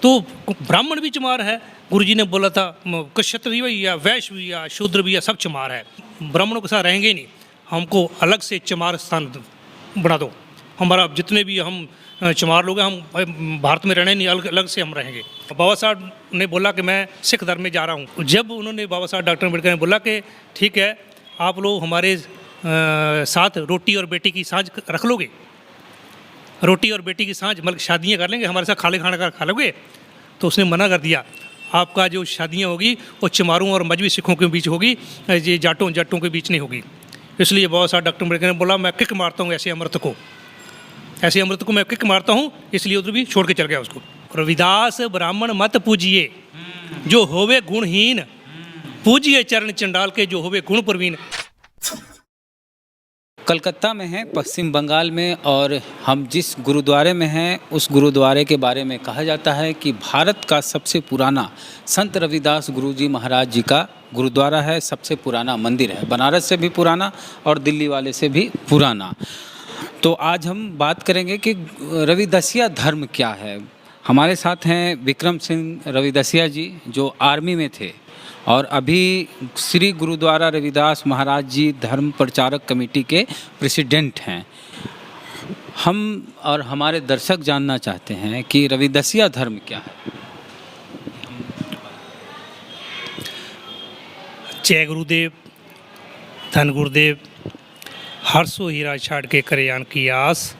तो ब्राह्मण भी चमार है। गुरु जी ने बोला था क्षत्रिय भी या वैश्य भी या शूद्र भी या सब चमार है, ब्राह्मणों के साथ रहेंगे ही नहीं, हमको अलग से चमार स्थान बना दो। हमारा जितने भी हम चमार लोग हैं, हम भारत में रहने नहीं, अलग अलग से हम रहेंगे। बाबा साहब ने बोला कि मैं सिख धर्म में जा रहा हूँ। जब उन्होंने बाबा साहब डॉक्टर अम्बेडकर ने बोला कि ठीक है, आप लोग हमारे साथ रोटी और बेटी की साँझ रख लोगे, रोटी और बेटी की साँझ मतलब शादियाँ कर लेंगे, हमारे साथ खाले खाना का खा लोगे, तो उसने मना कर दिया। आपका जो शादियाँ होगी वो चमारों और मजहबी सिखों के बीच होगी, ये जाटों के बीच नहीं होगी। इसलिए बाबा साहब डॉक्टर अम्बेडकर ने बोला मैं किक मारता हूँ ऐसे अमृत को मैं किक मारता हूँ, इसलिए उधर भी छोड़ के चल गया उसको। रविदास ब्राह्मण मत पूजिए जो होवे गुणहीन, पूजिए चरण चंडाल के जो होवे गुण प्रवीण। कलकत्ता में है, पश्चिम बंगाल में, और हम जिस गुरुद्वारे में हैं उस गुरुद्वारे के बारे में कहा जाता है कि भारत का सबसे पुराना संत रविदास गुरु जी महाराज जी का गुरुद्वारा है, सबसे पुराना मंदिर है, बनारस से भी पुराना और दिल्ली वाले से भी पुराना। तो आज हम बात करेंगे कि रविदासिया धर्म क्या है। हमारे साथ हैं विक्रम सिंह रविदासिया जी, जो आर्मी में थे और अभी श्री गुरुद्वारा रविदास महाराज जी धर्म प्रचारक कमेटी के प्रेसिडेंट हैं। हम और हमारे दर्शक जानना चाहते हैं कि रविदासिया धर्म क्या है। जय गुरुदेव, धन गुरुदेव, हर्षो हीरा छाड़ के करयान की आस,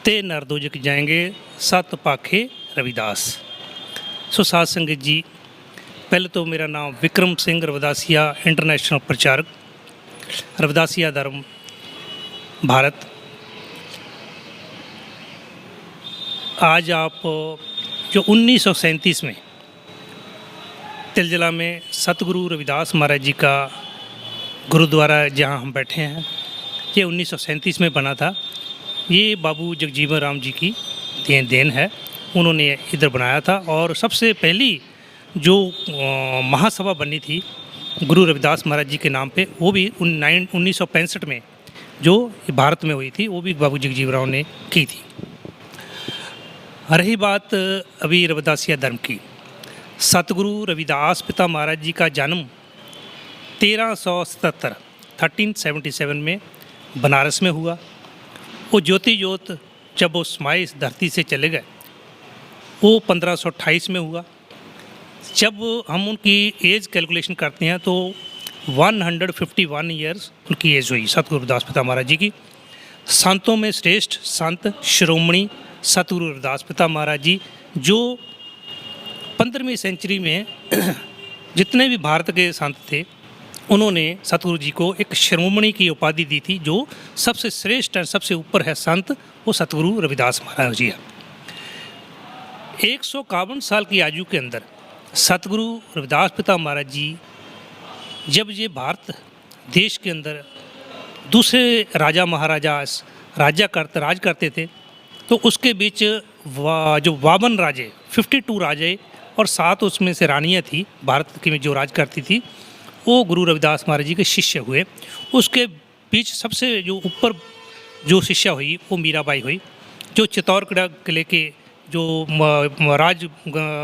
ते नरदोजक जाएंगे सत पाखे रविदास। सो साध संगत जी, पहले तो मेरा नाम विक्रम सिंह रविदासिया इंटरनेशनल प्रचारक, रविदासिया धर्म भारत। आज आप जो 1937 में तिलजिला में सतगुरु रविदास महाराज जी का गुरुद्वारा जहां हम बैठे हैं, ये 1937 में बना था। ये बाबू जगजीवन राम जी की देन है, उन्होंने इधर बनाया था। और सबसे पहली जो महासभा बनी थी गुरु रविदास महाराज जी के नाम पे, वो भी 1965 में जो भारत में हुई थी, वो भी बाबू जगजीवन राम ने की थी। रही बात अभी रविदासिया धर्म की, सतगुरु रविदास पिता महाराज जी का जन्म 1377 में बनारस में हुआ। वो ज्योति ज्योत जब वो समाये इस धरती से चले गए, वो 1528 में हुआ। जब हम उनकी एज कैलकुलेशन करते हैं तो 151 ईयर्स उनकी एज हुई सतगुरु रविदास पिता महाराज जी की। संतों में श्रेष्ठ संत शिरोमणि सतगुरु रविदास पिता महाराज जी, जो 15वीं सेंचुरी में जितने भी भारत के संत थे, उन्होंने सतगुरु जी को एक शिरोमणि की उपाधि दी थी। जो सबसे श्रेष्ठ और सबसे ऊपर है संत, वो सतगुरु रविदास महाराज जी है। 151 साल की आयु के अंदर सतगुरु रविदास पिता महाराज जी जब ये भारत देश के अंदर दूसरे राजा महाराजा राज करते थे, तो उसके बीच जो 52 राजे 52 राजे और 7 उसमें से रानियाँ थी भारत की में जो राज करती थी, वो गुरु रविदास महाराज जी के शिष्य हुए। उसके बीच सबसे जो ऊपर जो शिष्या हुई वो मीराबाई हुई, जो चित्तौड़गढ़ किले के जो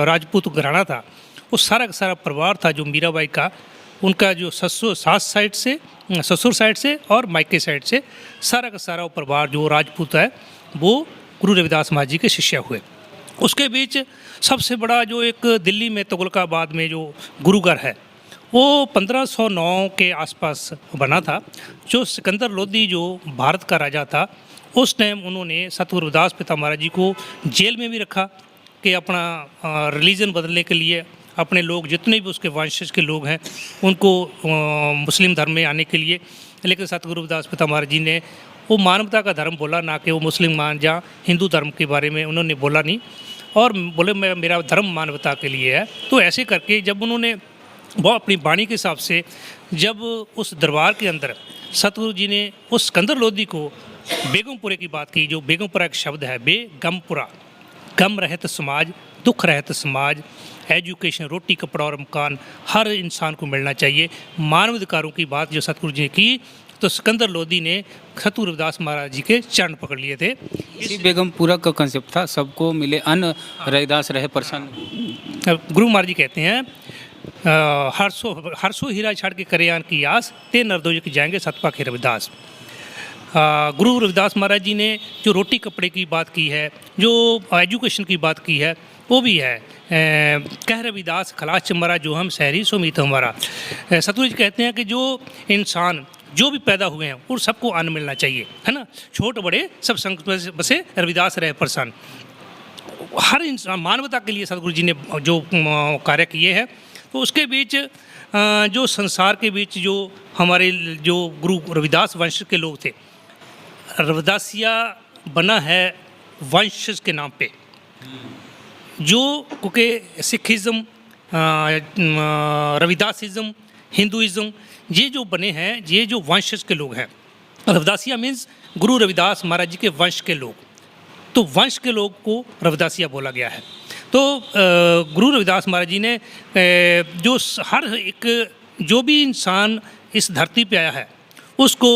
राजपूत घराना था, वो सारा का सारा परिवार था जो मीराबाई का, उनका जो ससुर साइड से और मायके साइड से सारा का सारा वो परिवार जो राजपूत है, वो गुरु रविदास महाराज जी के शिष्य हुए। उसके बीच सबसे बड़ा जो एक दिल्ली में तुगलकाबाद में जो गुरुघर है, वो 1509 के आसपास बना था। जो सिकंदर लोदी जो भारत का राजा था, उस टाइम उन्होंने सतगुरु रविदास पिता महाराज जी को जेल में भी रखा कि अपना रिलीजन बदलने के लिए, अपने लोग जितने भी उसके वंशज के लोग हैं उनको मुस्लिम धर्म में आने के लिए। लेकिन सतगुरु रविदास पिता महाराज जी ने वो मानवता का धर्म बोला, ना कि वो मुसलमान या हिंदू धर्म के बारे में उन्होंने बोला नहीं, और बोले मेरा धर्म मानवता के लिए है। तो ऐसे करके जब उन्होंने वो अपनी वाणी के हिसाब से जब उस दरबार के अंदर सतगुरु जी ने उस सिकंदर लोदी को बेगमपुरे की बात की, जो बेगमपुरा एक शब्द है, बेगमपुरा, गम रहित समाज, दुख रहित समाज, एजुकेशन, रोटी कपड़ा और मकान हर इंसान को मिलना चाहिए, मानव अधिकारों की बात जो सतगुरु जी ने की, तो सिकंदर लोधी ने सतगुरु रविदास महाराज जी के चरण पकड़ लिए थे। इसी बेगमपुरा का कंसेप्ट था, सबको मिले अन्न रविदास रहे प्रसन्न। गुरु महाराज जी कहते हैं हर्षो हीरा छाड़ के करेयान की आस, ते नरदोज के जाएंगे सतपाखे रविदास। गुरु रविदास महाराज जी ने जो रोटी कपड़े की बात की है, जो एजुकेशन की बात की है, वो भी है कह रविदास खलास चमरा जो हम शहरी सुमित हमारा। सतगुरु जी कहते हैं कि जो इंसान जो भी पैदा हुए हैं उन सबको अन्न मिलना चाहिए, है ना। छोट बड़े सब संग बसे रविदास रहे प्रसन्न। हर इंसान मानवता के लिए सतगुरु जी ने जो कार्य किए हैं, तो उसके बीच जो संसार के बीच जो हमारे जो गुरु रविदास वंश के लोग थे, रविदासिया बना है वंश के नाम पे, जो क्योंकि सिखिज़म, रविदासिज़म, हिंदुइज़्म, ये जो बने हैं, ये जो वंश के लोग हैं। रविदासिया मीन्स गुरु रविदास महाराज जी के वंश के लोग, तो वंश के लोग को रविदासिया बोला गया है। तो गुरु रविदास महाराज जी ने जो हर एक जो भी इंसान इस धरती पे आया है उसको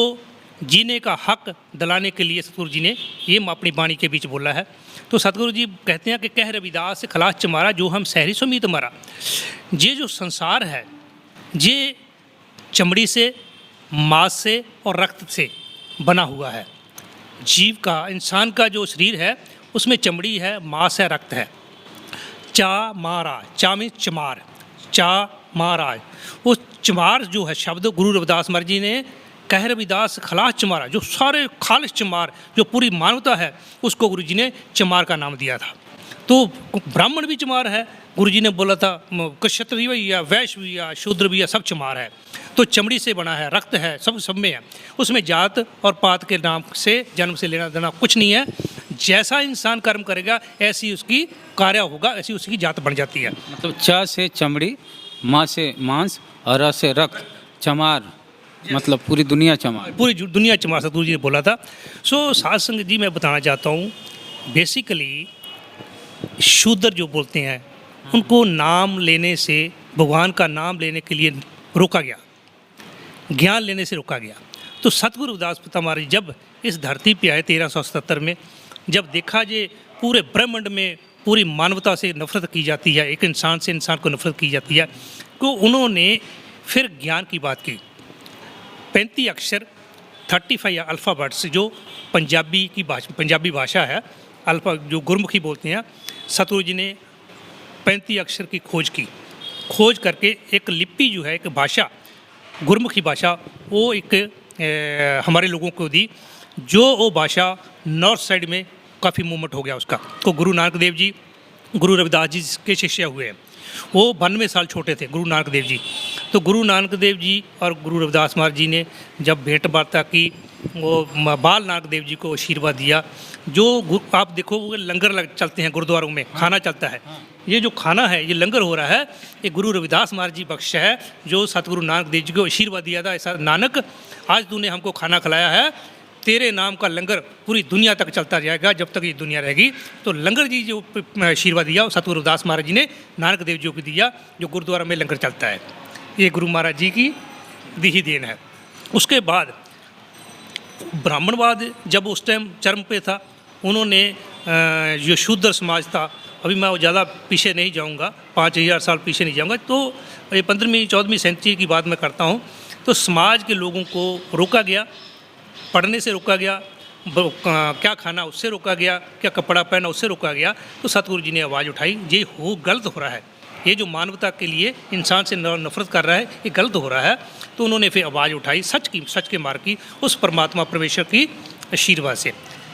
जीने का हक दिलाने के लिए सतगुरु जी ने ये अपनी वाणी के बीच बोला है। तो सतगुरु जी कहते हैं कि कह रविदास खलास चमारा जो हम शहरी सुमीत हमारा। ये जो संसार है ये चमड़ी से, मांस से और रक्त से बना हुआ है। जीव का, इंसान का जो शरीर है उसमें चमड़ी है, मांस है, रक्त है। चा मारा, चा में चमार, चा मारा, वो चमार जो है शब्द गुरु रविदास महाराज जी ने कह रविदास खलास चमारा, जो सारे खालिश चमार जो पूरी मानवता है उसको गुरु जी ने चमार का नाम दिया था। तो ब्राह्मण भी चमार है, गुरु जी ने बोला था क्षत्रिय भी या वैश्य भी या शूद्र भी या सब चमार है। तो चमड़ी से बना है, रक्त है, सब में है। उसमें जात और पात के नाम से, जन्म से लेना देना कुछ नहीं है। जैसा इंसान कर्म करेगा ऐसी उसकी कार्य होगा, ऐसी उसकी जात बन जाती है। मतलब चा से चमड़ी, माँ से मांस और र से रक्त, चमार मतलब पूरी दुनिया चमार, पूरी दुनिया चमार सतगुरु जी ने बोला था। सो साध संगत जी मैं बताना चाहता हूँ, बेसिकली शूद्र जो बोलते हैं उनको नाम लेने से, भगवान का नाम लेने के लिए रोका गया, ज्ञान लेने से रोका गया। तो सतगुरु रविदास पिता महाराज जब इस धरती पे आए 1377 में, जब देखा जे पूरे ब्रह्मांड में पूरी मानवता से नफरत की जाती है, एक इंसान से इंसान को नफरत की जाती है, तो उन्होंने फिर ज्ञान की बात की। 35 अक्षर 35 या अल्फ़ाबेट्स जो पंजाबी भाषा है, अल्फा जो गुरमुखी बोलते हैं, सतगुरु जी ने 35 अक्षर की खोज करके एक लिपि जो है, एक भाषा, गुरमुखी भाषा, वो एक हमारे लोगों को दी। जो वो भाषा नॉर्थ साइड में काफ़ी मूवमेंट हो गया उसका। तो गुरु नानक देव जी गुरु रविदास जी के शिष्य हुए हैं। वो 92 साल छोटे थे गुरु नानक देव जी। तो गुरु नानक देव जी और गुरु रविदास महाराज जी ने जब भेंट वार्ता की, वो बाल नानक देव जी को आशीर्वाद दिया। जो आप देखो वो लंगर चलते हैं गुरुद्वारों में, खाना चलता है, ये जो खाना है, ये लंगर हो रहा है, ये गुरु रविदास महाराज जी बख्श है, जो सतगुरु नानक देव जी को आशीर्वाद दिया था, ऐसा नानक आज तूने हमको खाना खिलाया है, तेरे नाम का लंगर पूरी दुनिया तक चलता जाएगा जब तक ये दुनिया रहेगी। तो लंगर जी जो आशीर्वाद दिया सतगुरु रविदास महाराज जी ने नानक देव जी को दिया, जो गुरुद्वारा में लंगर चलता है, ये गुरु महाराज जी की दी ही देन है। उसके बाद ब्राह्मणवाद जब उस टाइम चरम पे था, उन्होंने जो शूद्र समाज था, अभी मैं ज़्यादा पीछे नहीं जाऊंगा, 5000 साल पीछे नहीं जाऊंगा, तो ये 15वीं-14वीं सेंचुरी की बात मैं करता हूँ। तो समाज के लोगों को रोका गया, पढ़ने से रोका गया, क्या खाना उससे रोका गया, क्या कपड़ा पहना उससे रोका गया। तो सतगुरु जी ने आवाज़ उठाई, ये गलत हो रहा है, ये जो मानवता के लिए इंसान से नफरत कर रहा है, ये गलत हो रहा है। तो उन्होंने फिर आवाज़ उठाई सच के मार्ग की, उस परमात्मा परमेश्वर की आशीर्वाद से।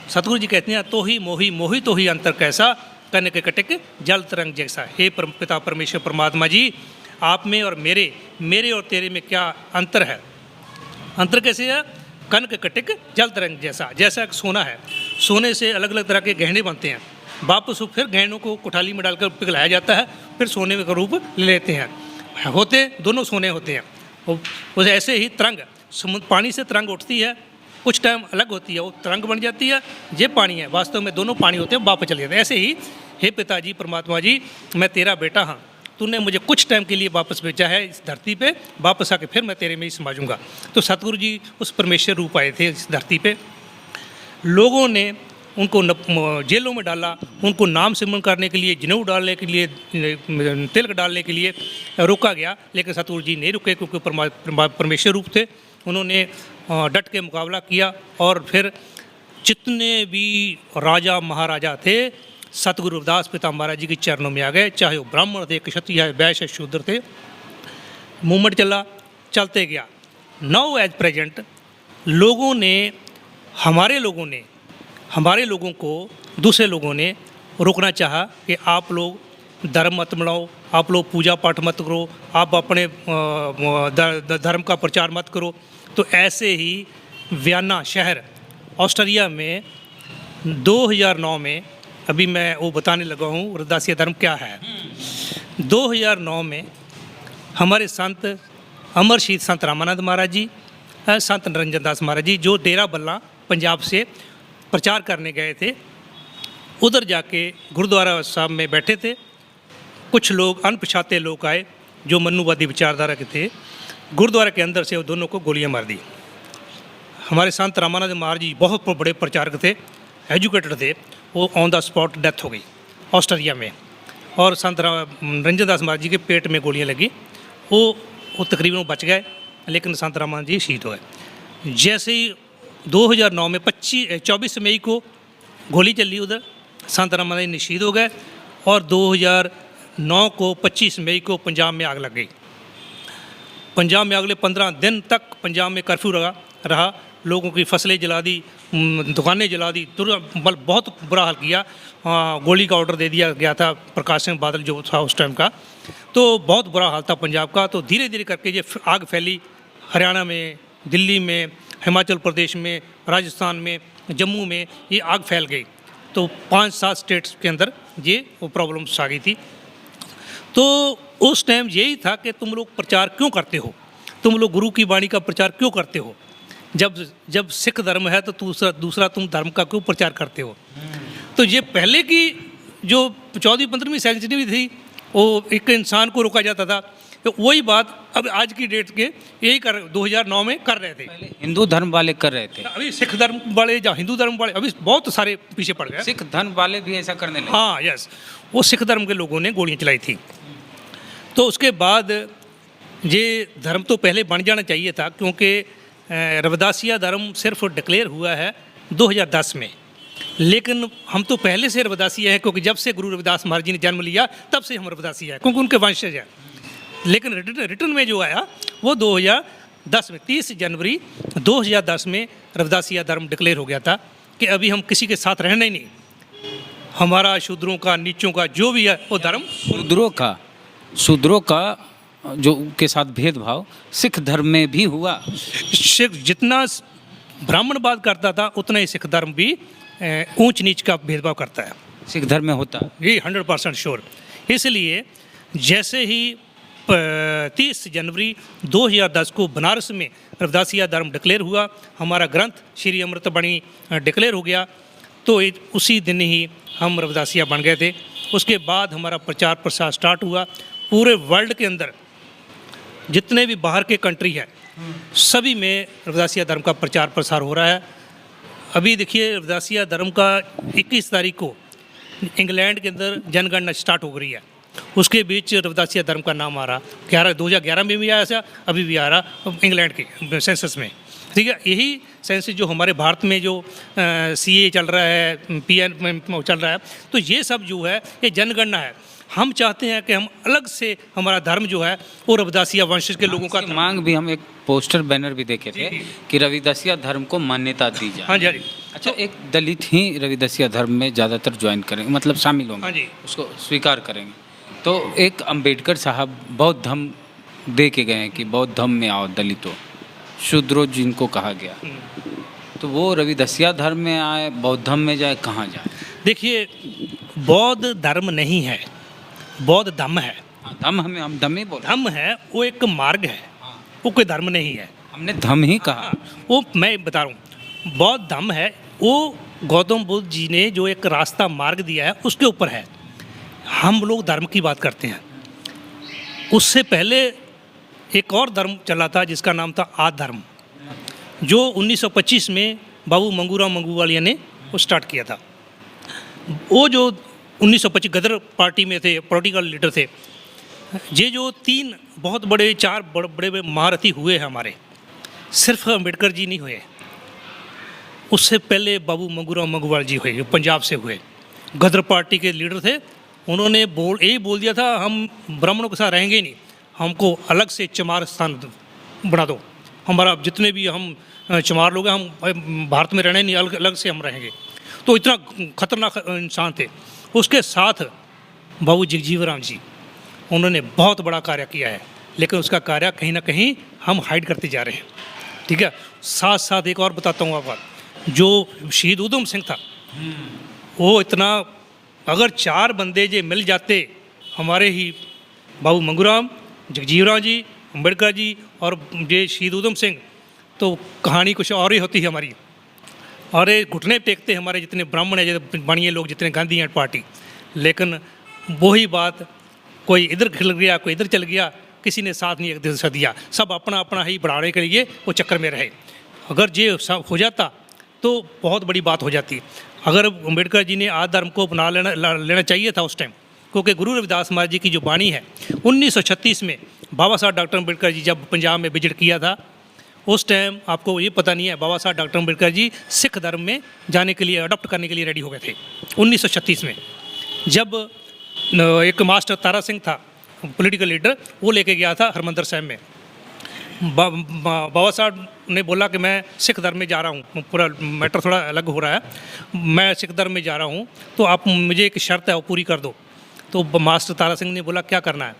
सतगुरु जी कहते हैं, तो ही मोही तो ही अंतर कैसा, कन के कटिक जल तरंग जैसा। हे पिता परमेश्वर परमात्मा जी, आप में और मेरे और तेरे में क्या अंतर है? अंतर कैसे है? कन के कटिक जल तरंग जैसा। जैसा सोना है, सोने से अलग अलग तरह के गहने बनते हैं, वापस फिर गहनों को कोठाली में डालकर पिघलाया जाता है, फिर सोने का रूप ले लेते हैं। होते दोनों सोने होते हैं। वो ऐसे ही तरंग, पानी से तरंग उठती है, कुछ टाइम अलग होती है, वो तरंग बन जाती है, ये पानी है, वास्तव में दोनों पानी होते हैं, वापस चले जाते हैं। ऐसे ही हे पिताजी परमात्मा जी, मैं तेरा बेटा हाँ, तूने मुझे कुछ टाइम के लिए वापस भेजा है इस धरती पे, वापस आके फिर मैं तेरे में ही समा जाऊंगा। तो सतगुरु जी उस परमेश्वर रूप आए थे इस धरती पे। लोगों ने उनको जेलों में डाला, उनको नाम सिमरन करने के लिए, जनेऊ डालने के लिए, तिलक डालने के लिए रोका गया, लेकिन सतगुरु जी नहीं रुके क्योंकि परमेश्वर रूप थे। उन्होंने डट के मुकाबला किया और फिर जितने भी राजा महाराजा थे सतगुरु रविदास पिता महाराज जी के चरणों में आ गए, चाहे वो ब्राह्मण थे, क्षत्रिय, वैश्य, शूद्र थे। मूवमेंट चलते गया। नाउ एज प्रेजेंट लोगों ने, हमारे लोगों को दूसरे लोगों ने रोकना चाहा कि आप लोग धर्म मत बनाओ, आप लोग पूजा पाठ मत करो, आप अपने धर्म का प्रचार मत करो। तो ऐसे ही वियना शहर ऑस्ट्रिया में 2009 में, अभी मैं वो बताने लगा हूँ रविदासिया धर्म क्या है। 2009 में हमारे संत अमर शहीद संत रामानंद महाराज जी, संत निरंजन दास महाराज जी, जो डेरा बल्ला पंजाब से प्रचार करने गए थे, उधर जाके गुरुद्वारा साहब में बैठे थे। कुछ लोग अनपछाते लोग आए जो मनुवादी विचारधारा के थे, गुरुद्वारा के अंदर से वो दोनों को गोलियां मार दी। हमारे संत रामानंद महाराज जी बहुत बड़े प्रचारक थे, एजुकेटेड थे, वो ऑन द स्पॉट डेथ हो गई ऑस्ट्रिया में। और संत निरंजन दास महाराज जी के पेट में गोलियां लगी, वो तकरीबन बच गए, लेकिन संत रामानंद जी शहीद हो गए। जैसे ही 2009 में 24 मई को गोली चली उधर, संत रामानंद जी शहीद हो गए। और 2009 को 25 मई को पंजाब में आग लग गई। पंजाब में अगले 15 दिन तक पंजाब में कर्फ्यू रहा, लोगों की फसलें जला दी, दुकानें जला दी, बहुत बुरा हाल किया। गोली का ऑर्डर दे दिया गया था प्रकाश सिंह बादल जो था उस टाइम का, तो बहुत बुरा हाल था पंजाब का। तो धीरे धीरे करके ये आग फैली हरियाणा में, दिल्ली में, हिमाचल प्रदेश में, राजस्थान में, जम्मू में, ये आग फैल गई। तो 5-7 स्टेट्स के अंदर ये वो प्रॉब्लम्स आ गई थी। तो उस टाइम यही था कि तुम लोग प्रचार क्यों करते हो, तुम लोग गुरु की वाणी का प्रचार क्यों करते हो, जब सिख धर्म है तो दूसरा तुम धर्म का क्यों प्रचार करते हो। तो ये पहले की जो 14वीं-15वीं सेंचुरी में थी, वो एक इंसान को रोका जाता था, तो वही बात अब आज की डेट के यही 2009 में कर रहे थे। पहले हिंदू धर्म वाले कर रहे थे, अभी सिख धर्म वाले या हिंदू धर्म वाले अभी बहुत सारे पीछे पड़ गए। सिख धर्म वाले भी ऐसा करने लगे। हाँ, यस, वो सिख धर्म के लोगों ने गोलियां चलाई थी। तो उसके बाद ये धर्म तो पहले बन जाना चाहिए था, क्योंकि रविदासिया धर्म सिर्फ डिक्लेयर हुआ है 2010 में, लेकिन हम तो पहले से रविदासिया हैं, क्योंकि जब से गुरु रविदास महाराज जी ने जन्म लिया तब से हम रविदासिया हैं, क्योंकि उनके वंशज हैं। लेकिन रिटर्न में जो आया वो 2010 में, 30 जनवरी 2010 में रविदासिया धर्म डिक्लेयर हो गया था कि अभी हम किसी के साथ रहना ही नहीं, हमारा शूद्रों का, नीचों का जो भी है वो धर्म। शूद्रों का जो के साथ भेदभाव सिख धर्म में भी हुआ। सिख जितना ब्राह्मणवाद करता था उतना ही सिख धर्म भी ऊंच नीच का भेदभाव करता है। सिख धर्म में होता ये 100% श्योर। इसलिए जैसे ही 30 जनवरी 2010 को बनारस में रविदासिया धर्म डिक्लेयर हुआ, हमारा ग्रंथ श्री अमृतबाणी डिक्लेयर हो गया, तो उसी दिन ही हम रविदासिया बन गए थे। उसके बाद हमारा प्रचार प्रसार स्टार्ट हुआ। पूरे वर्ल्ड के अंदर जितने भी बाहर के कंट्री है सभी में रविदासिया धर्म का प्रचार प्रसार हो रहा है। अभी देखिए रविदासिया धर्म का 21 तारीख को इंग्लैंड के अंदर जनगणना स्टार्ट हो रही है, उसके बीच रविदासिया धर्म का नाम आ रहा। 2011 में भी आया था, अभी भी आ रहा इंग्लैंड के सेंसस में। ठीक है, यही सेंसस जो हमारे भारत में जो CA चल रहा है, PN चल रहा है, तो ये सब जो है ये जनगणना है। हम चाहते हैं कि हम अलग से हमारा धर्म जो है वो रविदासिया वंशज के लोगों का मांग भी, हम एक पोस्टर बैनर भी देखे थे कि रविदासिया धर्म को मान्यता दी जाए। हाँ जी। अच्छा, एक दलित ही रविदासिया धर्म में ज़्यादातर ज्वाइन करेंगे, मतलब शामिल होंगे। हाँ जी, उसको स्वीकार करेंगे। तो एक अंबेडकर साहब बौद्ध धर्म दे के गए हैं कि बौद्ध धर्म में आओ दलितों, शूद्रों जिनको कहा गया, तो वो रविदासिया धर्म में आए, बौद्ध धर्म में जाए, कहाँ जाए? देखिए बौद्ध धर्म नहीं है, बौद्ध धम्म है। धम्म हम धम्म ही बोल, धम्म है वो एक मार्ग है, वो कोई धर्म नहीं है। हमने धम्म ही कहा। वो मैं बता रहा हूँ, बौद्ध धम्म है, वो गौतम बुद्ध जी ने जो एक रास्ता मार्ग दिया है उसके ऊपर है। हम लोग धर्म की बात करते हैं। उससे पहले एक और धर्म चला था जिसका नाम था आद धर्म, जो 1925 में बाबू मंगूराम मंगूवालिया ने वो स्टार्ट किया था। वो जो 1925 गदर पार्टी में थे, पॉलिटिकल लीडर थे, ये जो तीन बहुत बड़े, चार बड़े बड़े महारथी हुए हैं हमारे, सिर्फ अम्बेडकर जी नहीं हुए, उससे पहले बाबू मंगूराम मंगूवाल जी हुए, जो पंजाब से हुए, गदर पार्टी के लीडर थे। उन्होंने यही बोल दिया था, हम ब्राह्मणों के साथ रहेंगे ही नहीं, हमको अलग से चमार स्थान बना दो, हमारा जितने भी हम चमार लोग हैं, हम भारत में रहने नहीं, अलग अलग से हम रहेंगे। तो इतना खतरनाक इंसान थे। उसके साथ बाबू जगजीवन जी, उन्होंने बहुत बड़ा कार्य किया है, लेकिन उसका कार्य कहीं ना कहीं हम हाइड करते जा रहे हैं। ठीक है, साथ साथ एक और बताता हूँ आपको, जो शहीद उधम सिंह था, वो इतना, अगर चार बंदे जे मिल जाते हमारे ही बाबू मंगूराम, जगजीवन जी, अम्बेडकर जी और ये शहीद उधम सिंह, तो कहानी कुछ और ही होती है हमारी। और ये घुटने टेकते हमारे जितने ब्राह्मण हैं, जितने बनिए लोग, जितने गांधी हैं पार्टी। लेकिन वही बात, कोई इधर खिल गया, कोई इधर चल गया, किसी ने साथ नहीं एक दिशा दिया, सब अपना अपना ही बढ़ाने के लिए वो चक्कर में रहे। अगर ये सब हो जाता तो बहुत बड़ी बात हो जाती। अगर अम्बेडकर जी ने आद धर्म को अपना लेना चाहिए था उस टाइम, क्योंकि गुरु रविदास महाराज जी की जो वाणी है, 1936 में बाबा साहब डॉक्टर अम्बेडकर जी जब पंजाब में विजिट किया था, उस टाइम आपको ये पता नहीं है, बाबा साहब डॉक्टर अम्बेडकर जी सिख धर्म में जाने के लिए, अडॉप्ट करने के लिए रेडी हो गए थे 1936 में। जब एक मास्टर तारा सिंह था, पॉलिटिकल लीडर, वो लेके गया था हरमंदर साहिब में। बाबा साहब ने बोला कि मैं सिख धर्म में जा रहा हूँ, पूरा मैटर थोड़ा अलग हो रहा है, मैं सिख धर्म में जा रहा हूँ, तो आप मुझे एक शर्त है वो पूरी कर दो। तो मास्टर तारा सिंह ने बोला क्या करना है?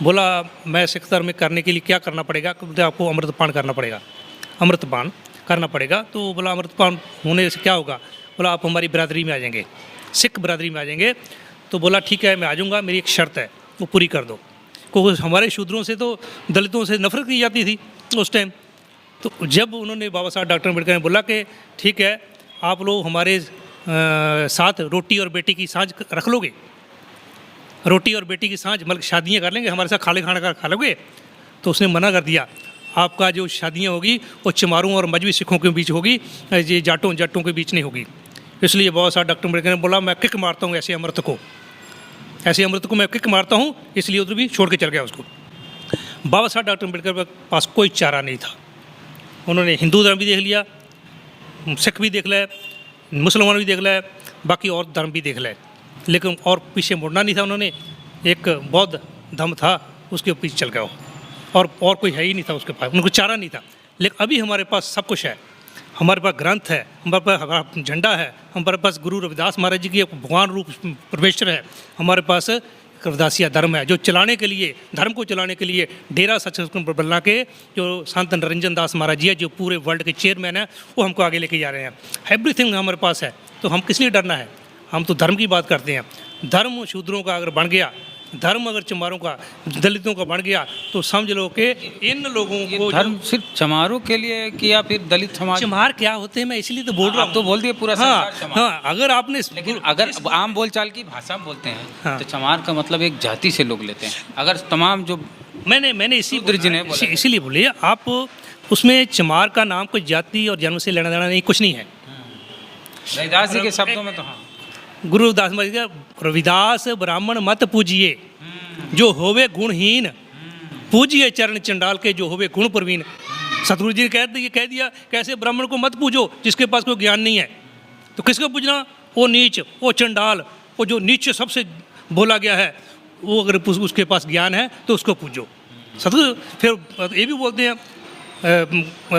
बोला मैं सिख धर्म में करने के लिए क्या करना पड़ेगा? तो आपको अमृतपान करना पड़ेगा, अमृतपान करना पड़ेगा। तो बोला अमृतपान होने से क्या होगा? बोला आप हमारी बिरादरी में आ जाएंगे, सिख बिरादरी में आ जाएंगे। तो बोला ठीक है मैं आ जाऊँगा, मेरी एक शर्त है वो पूरी कर दो, क्योंकि हमारे शूद्रों से तो दलितों से नफरत की जाती थी उस टाइम। तो जब उन्होंने बाबा साहब डॉक्टर अम्बेडकर ने बोला कि ठीक है आप लोग हमारे साथ रोटी और बेटी की साँझ रख लोगे, रोटी और बेटी की साँझ मतलब शादियाँ कर लेंगे, हमारे साथ खाना खा लोगे, तो उसने मना कर दिया, आपका जो शादियाँ होगी वो चमारों और मजहबी सिखों के बीच होगी, ये जाटों के बीच नहीं होगी। इसलिए बाबा साहब डॉक्टर अम्बेडकर ने बोला मैं किक मारता हूँ ऐसे अमृत को मैं किक मारता हूँ, इसलिए उधर भी छोड़ के चल गया उसको। बाबा साहब डॉक्टर अम्बेडकर के पास कोई चारा नहीं था। उन्होंने हिंदू धर्म भी देख लिया, सिख भी देख लिया, मुसलमान भी देख लिया, बाकी और धर्म भी देख लिया, लेकिन और पीछे मुड़ना नहीं था। उन्होंने एक बौद्ध धर्म था उसके पीछे चल गया, और कोई है ही नहीं था उसके पास, उनको चारा नहीं था। लेकिन अभी हमारे पास सब कुछ है, हमारे पास ग्रंथ है, हमारे पास हमारा झंडा है, हमारे पास गुरु रविदास महाराज जी की भगवान रूप परमेश्वर है, हमारे पास रविदासिया धर्म है, जो चलाने के लिए, धर्म को चलाने के लिए डेरा सचखंड बना के जो संत निरंजन दास महाराज जी है, जो पूरे वर्ल्ड के चेयरमैन हैं, वो हमको आगे लेके जा रहे हैं। एवरीथिंग हमारे पास है, तो हम किस लिए डरना है? हम तो धर्म की बात करते हैं। धर्म शूद्रों का अगर बन गया, धर्म अगर चमारों का, दलितों का बन गया, तो समझ लो कि इन लोगों को धर्म सिर्फ चमारों के लिए कि या फिर दलित समाज? चमार क्या होते हैं मैं इसलिए तो बोल रहा हूँ। तो बोल दिए पूरा संसार चमार। हाँ, अगर आपने, लेकिन अगर आम बोलचाल की भाषा में बोलते हैं हाँ, तो चमार का मतलब एक जाति से लोग लेते हैं। अगर तमाम जो मैंने इसीलिए बोले आप, उसमें चमार का नाम कोई जाति और जन्म से लेना देना नहीं, कुछ नहीं है। रविदास जी के शब्दों में तो हाँ, गुरु रविदास रविदास ब्राह्मण मत पूजिए जो होवे गुणहीन, पूजिए चरण चंडाल के जो होवे गुण प्रवीण। सतगुरु जी ने कह दिया कैसे ब्राह्मण को मत पूजो जिसके पास कोई ज्ञान नहीं है। तो किसको पूजना? वो नीच, वो चंडाल, वो जो नीच सबसे बोला गया है, वो अगर उसके पास ज्ञान है तो उसको पूजो। सतगुरु फिर ये भी बोलते हैं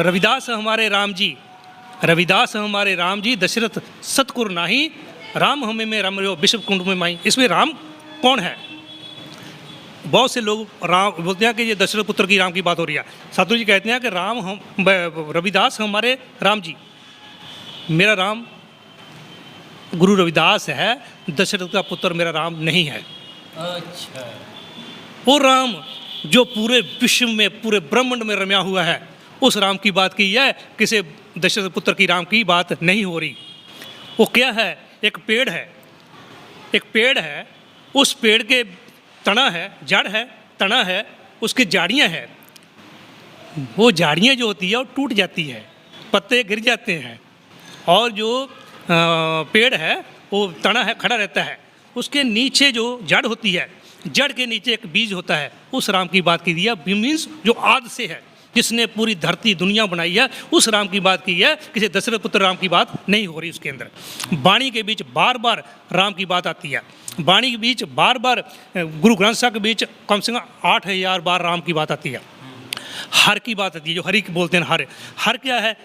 रविदास हमारे राम जी, रविदास हमारे राम जी, दशरथ सतकुर नाही, राम हमें में राम विश्व कुंड में माई। इसमें राम कौन है? बहुत से लोग राम बोलते हैं कि ये दशरथ पुत्र की राम की बात हो रही है। सतगुरु जी कहते हैं कि राम हम, रविदास हमारे राम जी, मेरा राम गुरु रविदास है, दशरथ का पुत्र मेरा राम नहीं है। अच्छा, वो राम जो पूरे विश्व में, पूरे ब्रह्मांड में रम्या हुआ है, उस राम की बात की है, किसी दशरथ पुत्र की राम की बात नहीं हो रही। वो क्या है? एक पेड़ है, एक पेड़ है, उस पेड़ के तना है, जड़ है, तना है, उसकी जाड़ियाँ हैं, वो जाड़ियाँ जो होती है वो टूट जाती है, पत्ते गिर जाते हैं, और जो पेड़ है वो तना है खड़ा रहता है, उसके नीचे जो जड़ होती है, जड़ के नीचे एक बीज होता है, उस राम की बात की है। मीन्स जो आदि से है, जिसने पूरी धरती दुनिया बनाई है, उस राम की बात की है। किसी दशरथ पुत्र राम की बात नहीं हो रही उसके अंदर। वाणी के बीच बार बार राम की बात आती है, वाणी के बीच बार बार गुरु ग्रंथ साहब के बीच कम से कम 8000 बार राम की बात आती है। हर की बात आती है, जो हरि की बोलते हैं, हर क्या है,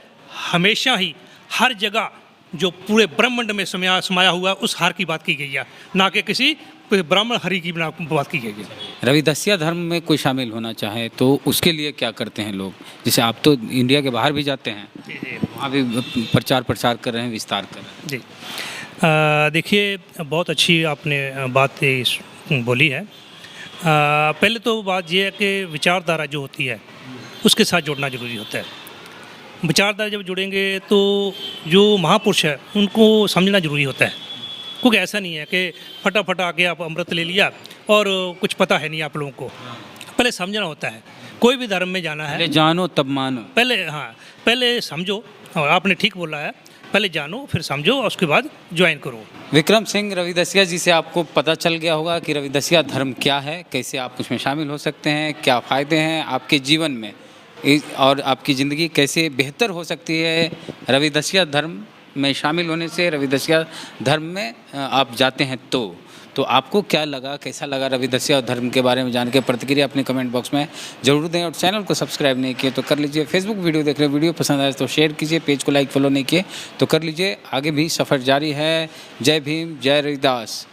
हमेशा ही हर जगह जो पूरे ब्रह्मांड में समाया हुआ उस हर की बात की गई है, ना कि किसी ब्राह्मण हरि की बात की गई है। रविदासिया धर्म में कोई शामिल होना चाहे तो उसके लिए क्या करते हैं लोग? जैसे आप तो इंडिया के बाहर भी जाते हैं, वहाँ भी प्रचार प्रसार कर रहे हैं, विस्तार कर रहे हैं। जी देखिए, बहुत अच्छी आपने बात बोली है। पहले तो बात यह है कि विचारधारा जो होती है उसके साथ जुड़ना जरूरी होता है। विचारधारा जब जुड़ेंगे तो जो महापुरुष है उनको समझना जरूरी होता है, क्योंकि ऐसा नहीं है कि फटाफट आके आप अमृत ले लिया और कुछ पता है नहीं आप लोगों को। पहले समझना होता है, कोई भी धर्म में जाना है पहले जानो तब मानो। पहले समझो, और आपने ठीक बोला है, पहले जानो फिर समझो और उसके बाद ज्वाइन करो। विक्रम सिंह रविदासिया जी से आपको पता चल गया होगा कि रविदासिया धर्म क्या है, कैसे आप उसमें शामिल हो सकते हैं, क्या फ़ायदे हैं आपके जीवन में, और आपकी ज़िंदगी कैसे बेहतर हो सकती है रविदासिया धर्म में शामिल होने से। रविदासिया धर्म में आप जाते हैं तो आपको क्या लगा, कैसा लगा रविदासिया धर्म के बारे में जान के? प्रतिक्रिया अपने कमेंट बॉक्स में जरूर दें, और चैनल को सब्सक्राइब नहीं किए तो कर लीजिए। फेसबुक वीडियो देख रहे हो, वीडियो पसंद आए तो शेयर कीजिए, पेज को लाइक फॉलो नहीं किए तो कर लीजिए। आगे भी सफ़र जारी है। जय भीम, जय रविदास।